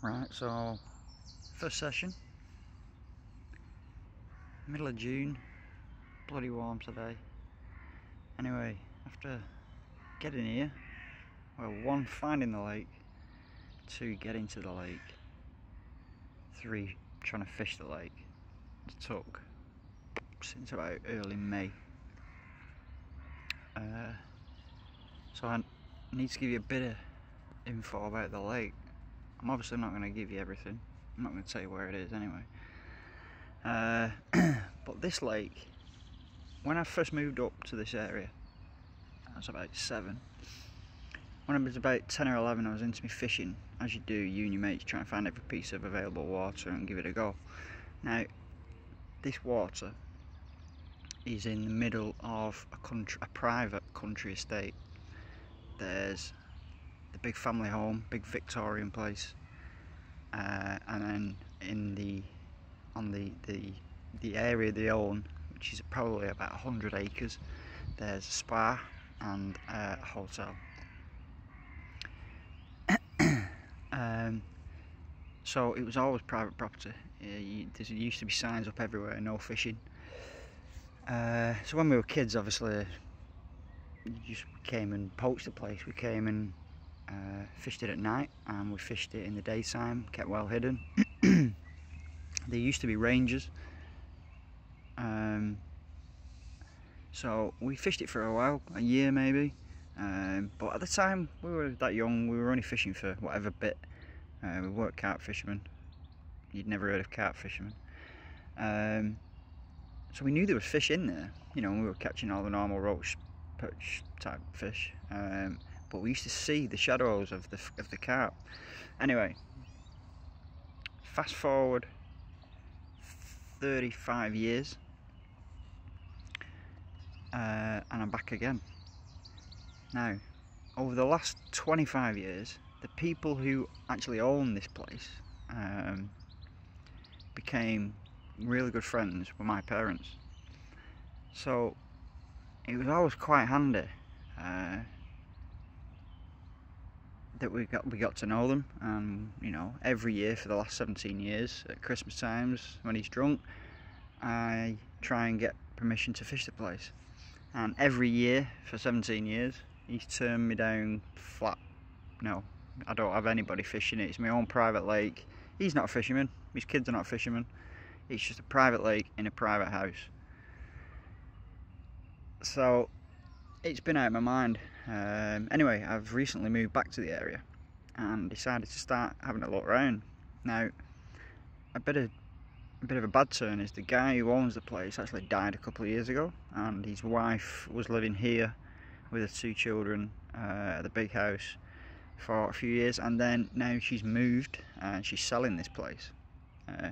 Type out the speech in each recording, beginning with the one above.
Right, so first session, middle of June, bloody warm today. Anyway, after getting here, well, 1, finding the lake, 2, getting to the lake, 3, trying to fish the lake. It took since about early May. So I need to give you a bit of info about the lake. I'm obviously not going to give you everything. I'm not going to tell you where it is anyway. But this lake, when I first moved up to this area, I was about 7. When I was about 10 or 11, I was into me fishing, as you do, you and your mates, trying to find every piece of available water and give it a go. Now, this water is in the middle of a private country estate. There's the big family home, big Victorian place, and then on the area they own, which is probably about 100 acres, there's a spa and a hotel. So it was always private property. There used to be signs up everywhere, no fishing. So when we were kids, obviously, you just came and poached the place. We came and fished it at night, and we fished it in the daytime, kept well hidden. There used to be rangers, so we fished it for a while, a year maybe, but at the time we were that young, we were only fishing for whatever bit. We weren't carp fishermen. You'd never heard of carp fishermen. So we knew there was fish in there, you know, and we were catching all the normal roach, perch type fish, but we used to see the shadows of the carp. Anyway, fast forward 35 years, and I'm back again. Now, over the last 25 years, the people who actually own this place became really good friends with my parents. So it was always quite handy that we got to know them, and you know, every year for the last 17 years at Christmas times when he's drunk, I try and get permission to fish the place, and every year for 17 years he's turned me down flat. No, I don't have anybody fishing it. It's my own private lake. He's not a fisherman, his kids are not fishermen. It's just a private lake in a private house. So it's been out of my mind. Anyway, I've recently moved back to the area and decided to start having a look around. Now, a bit of a bad turn is the guy who owns the place actually died a couple of years ago, and his wife was living here with her 2 children at the big house for a few years, and then now she's moved and she's selling this place.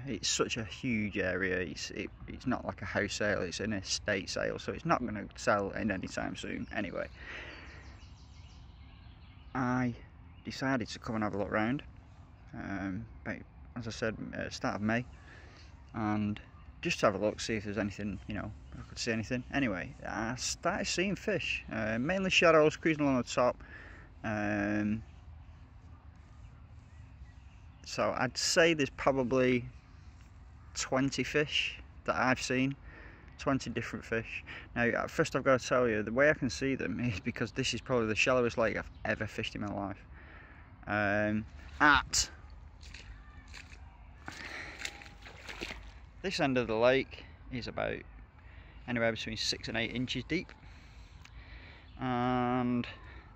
It's such a huge area. It's not like a house sale, it's an estate sale, so it's not going to sell in any time soon. Anyway, I decided to come and have a look around, as I said, start of May, and just to have a look, see if there's anything, you know, I could see anything. Anyway, I started seeing fish, mainly shadows cruising along the top. So I'd say there's probably 20 fish that I've seen, 20 different fish. Now, first I've got to tell you, the way I can see them is because this is probably the shallowest lake I've ever fished in my life. At this end of the lake is about anywhere between 6 and 8 inches deep, and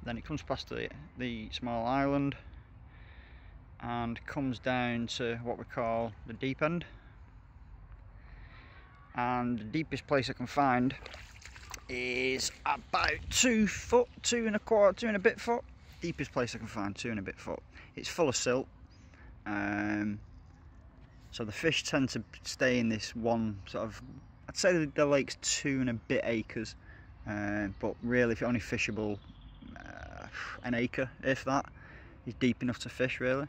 then it comes past the small island and comes down to what we call the deep end, and the deepest place I can find is about 2 foot, 2 and a quarter, 2 and a bit foot. Deepest place I can find, 2 and a bit foot. It's full of silt, so the fish tend to stay in this one sort of, I'd say the lake's 2 and a bit acres, but really if only fishable an acre, if that, is deep enough to fish really.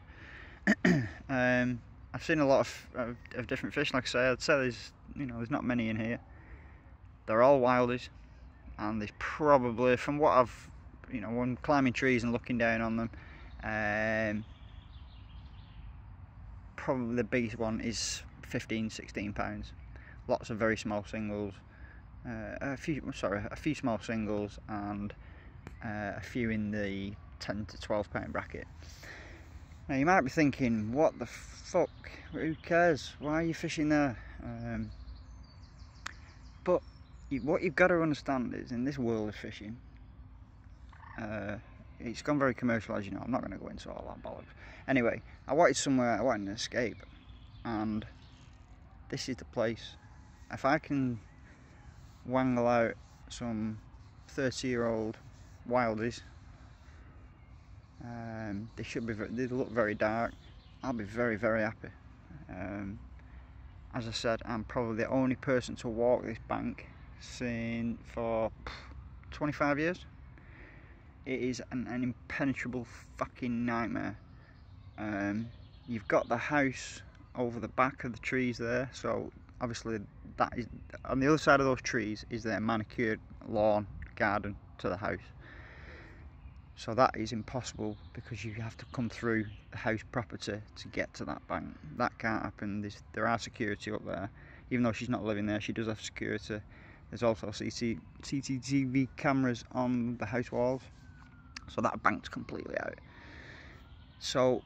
I've seen a lot of different fish. Like I say, I'd say there's not many in here. They're all wildies, and there's probably, from what I've, when climbing trees and looking down on them, probably the biggest one is £15–16. Lots of very small singles, a few small singles, and a few in the £10–12 bracket. Now you might be thinking, what the fuck, who cares, why are you fishing there? But what you've got to understand is, in this world of fishing, it's gone very commercial, as you know. I'm not going to go into all that bollocks. Anyway, I wanted somewhere, I wanted an escape, and this is the place. If I can wangle out some 30-year-old wildies, they look very dark, I'll be very, very happy. As I said, I'm probably the only person to walk this bank for 25 years. It is an impenetrable fucking nightmare. You've got the house over the back of the trees there, so obviously that is on the other side of those trees is their manicured lawn garden to the house. So that is impossible, because you have to come through the house property to get to that bank. That can't happen. There are security up there. Even though she's not living there, she does have security. There's also CCTV cameras on the house walls. So that bank's completely out. So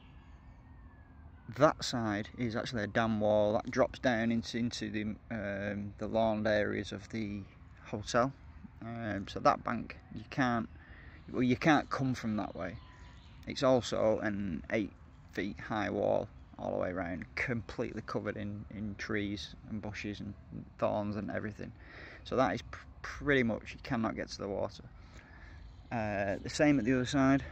that side is actually a dam wall that drops down into the lawned areas of the hotel. So that bank, you can't come from that way. It's also an 8 feet high wall all the way around, completely covered in trees and bushes and thorns and everything. So that is pretty much, you cannot get to the water. The same at the other side,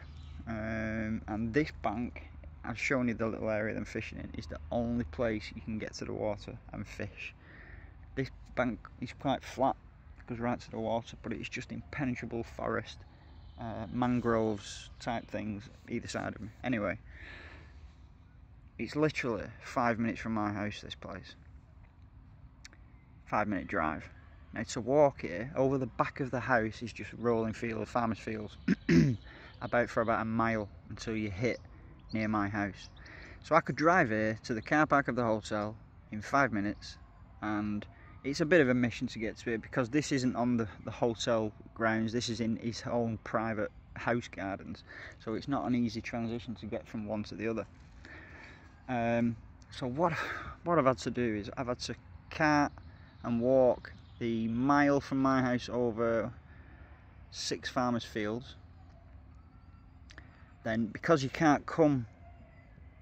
and this bank, I've shown you the little area that I'm fishing in, is the only place you can get to the water and fish. This bank is quite flat, goes right to the water, but it's just impenetrable forest, mangroves type things either side of me. Anyway, it's literally 5 minutes from my house, this place. 5-minute drive. Now to walk here, over the back of the house is just rolling fields, farmers' fields, for about a mile until you hit near my house. So I could drive here to the car park of the hotel in 5 minutes, and it's a bit of a mission to get to it, because this isn't on the hotel grounds, this is in his own private house gardens, so it's not an easy transition to get from one to the other. So what I've had to do is I've had to cart and walk the mile from my house over 6 farmers' fields. Then, because you can't come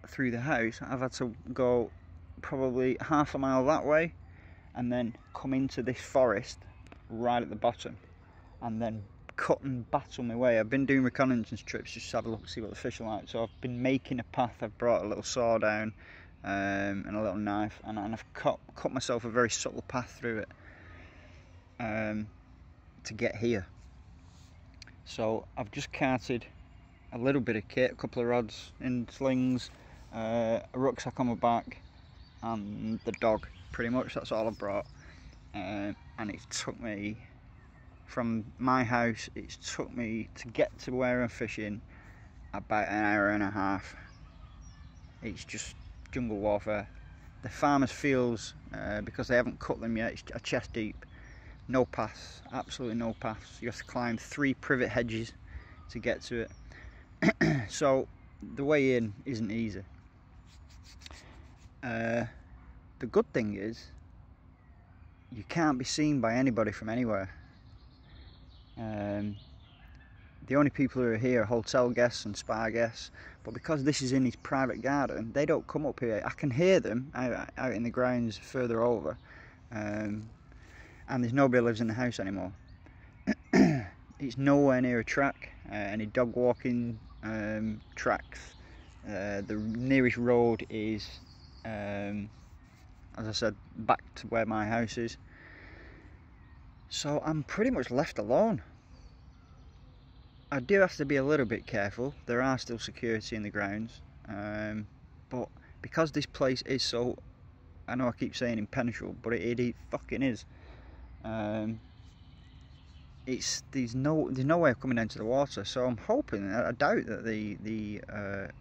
through the house, I've had to go probably half a mile that way, and then come into this forest right at the bottom, and then cut and battle my way. I've been doing reconnaissance trips just to have a look, see what the fish are like. So I've been making a path. I've brought a little saw down and a little knife, and I've cut myself a very subtle path through it to get here. So I've just carted a little bit of kit, a couple of rods in slings, a rucksack on my back, and the dog. Pretty much that's all I've brought. And it took me, from my house, it's took me to get to where I'm fishing about an hour and a half. It's just jungle warfare. The farmers' fields, because they haven't cut them yet, it's a chest deep. No paths, absolutely no paths. You have to climb 3 privet hedges to get to it. So the way in isn't easy. The good thing is, you can't be seen by anybody from anywhere. The only people who are here are hotel guests and spa guests, but because this is in his private garden, they don't come up here. I can hear them out in the grounds further over, and there's nobody who lives in the house anymore. It's nowhere near a track, any dog walking tracks. The nearest road is, as I said, back to where my house is. So I'm pretty much left alone. I do have to be a little bit careful. There are still security in the grounds, but because this place is so, I know I keep saying impenetrable, but it fucking is. There's no way of coming down to the water. So I'm hoping, I doubt that the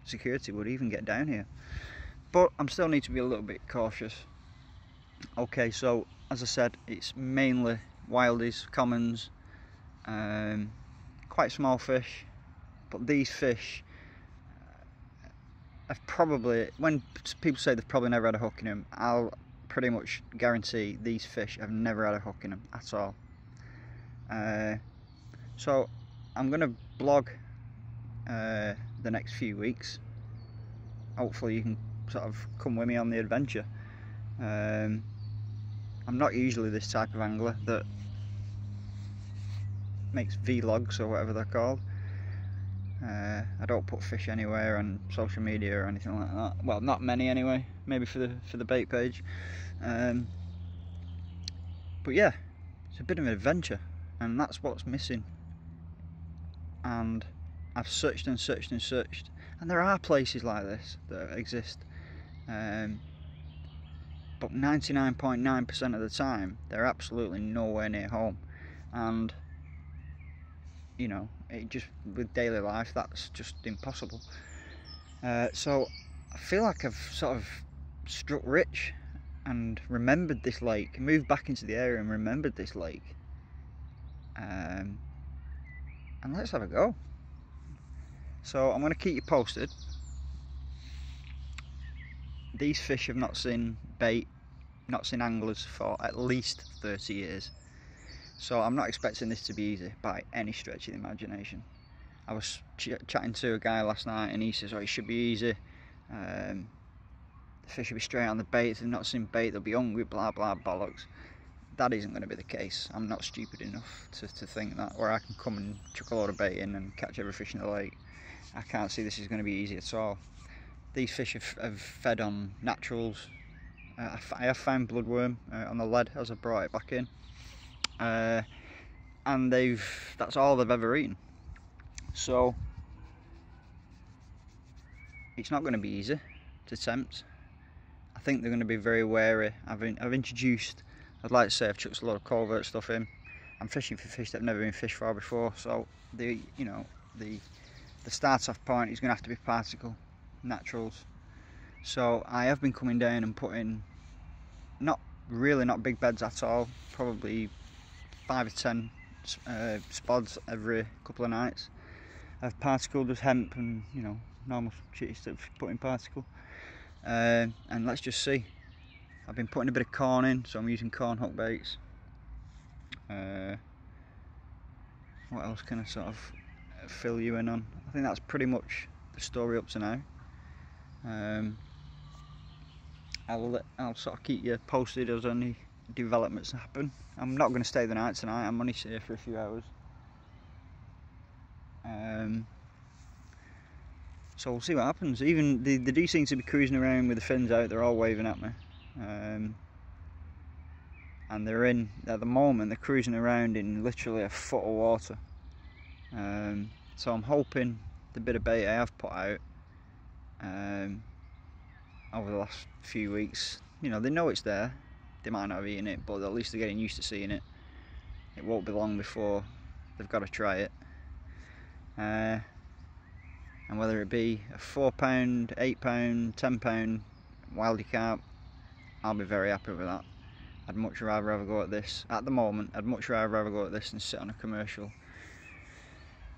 security would even get down here. but I'm still need to be a little bit cautious. Okay, so as I said, it's mainly wildies, commons, quite small fish, but these fish have probably, when people say they've probably never had a hook in them, I'll pretty much guarantee these fish have never had a hook in them at all. So I'm going to blog the next few weeks. Hopefully you can sort of come with me on the adventure. I'm not usually this type of angler that makes vlogs or whatever they're called. I don't put fish anywhere on social media or anything like that. Well, not many anyway. Maybe for the bait page. But yeah, it's a bit of an adventure, and that's what's missing. And I've searched and searched and searched, and there are places like this that exist. But 99.9% of the time, they're absolutely nowhere near home. And you know, it just, with daily life, that's just impossible. So I feel like I've sort of struck rich and remembered this lake, moved back into the area and remembered this lake. And let's have a go. So I'm going to keep you posted. These fish have not seen bait, not seen anglers for at least 30 years. So I'm not expecting this to be easy by any stretch of the imagination. I was chatting to a guy last night and he says, oh, it should be easy. The fish will be straight on the bait. If they've not seen bait, they'll be hungry, blah, blah, bollocks. That isn't going to be the case. I'm not stupid enough to think that, where I can come and chuck a load of bait in and catch every fish in the lake. I can't see this is going to be easy at all. These fish have fed on naturals. I have found bloodworm on the lead as I brought it back in. And that's all they've ever eaten. So it's not going to be easy to tempt. I think they're going to be very wary. I've introduced, I'd like to say I've chucked a lot of covert stuff in. I'm fishing for fish that have never been fished for before, so the start off point is going to have to be particle naturals. So I have been coming down and putting not big beds at all, probably 5 or 10 spods every couple of nights. I've particled with hemp and, you know, normal shitty stuff put in particle. And let's just see. I've been putting a bit of corn in, so I'm using corn hook baits. What else can I sort of fill you in on? I think that's pretty much the story up to now. I'll sort of keep you posted as any developments happen. I'm not going to stay the night tonight. I'm only here for a few hours. So we'll see what happens. Even they do seem to be cruising around with the fins out. They're all waving at me. And they're in, at the moment, they're cruising around in literally a foot of water. So I'm hoping the bit of bait I have put out over the last few weeks, you know, they know it's there. They might not have eaten it, but at least they're getting used to seeing it. It won't be long before they've got to try it. And whether it be a £4, £8, £10 wildy carp, I'll be very happy with that. I'd much rather have a go at this. At the moment, I'd much rather have a go at this than sit on a commercial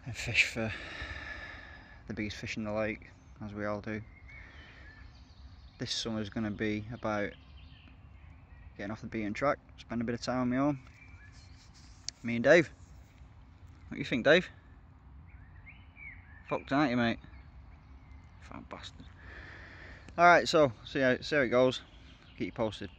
and fish for the biggest fish in the lake, as we all do. This summer's going to be about getting off the beaten track, spend a bit of time on my own. Me and Dave. What do you think, Dave? Fucked, aren't you, mate? Fat bastard. Alright, so see how it goes. Keep you posted.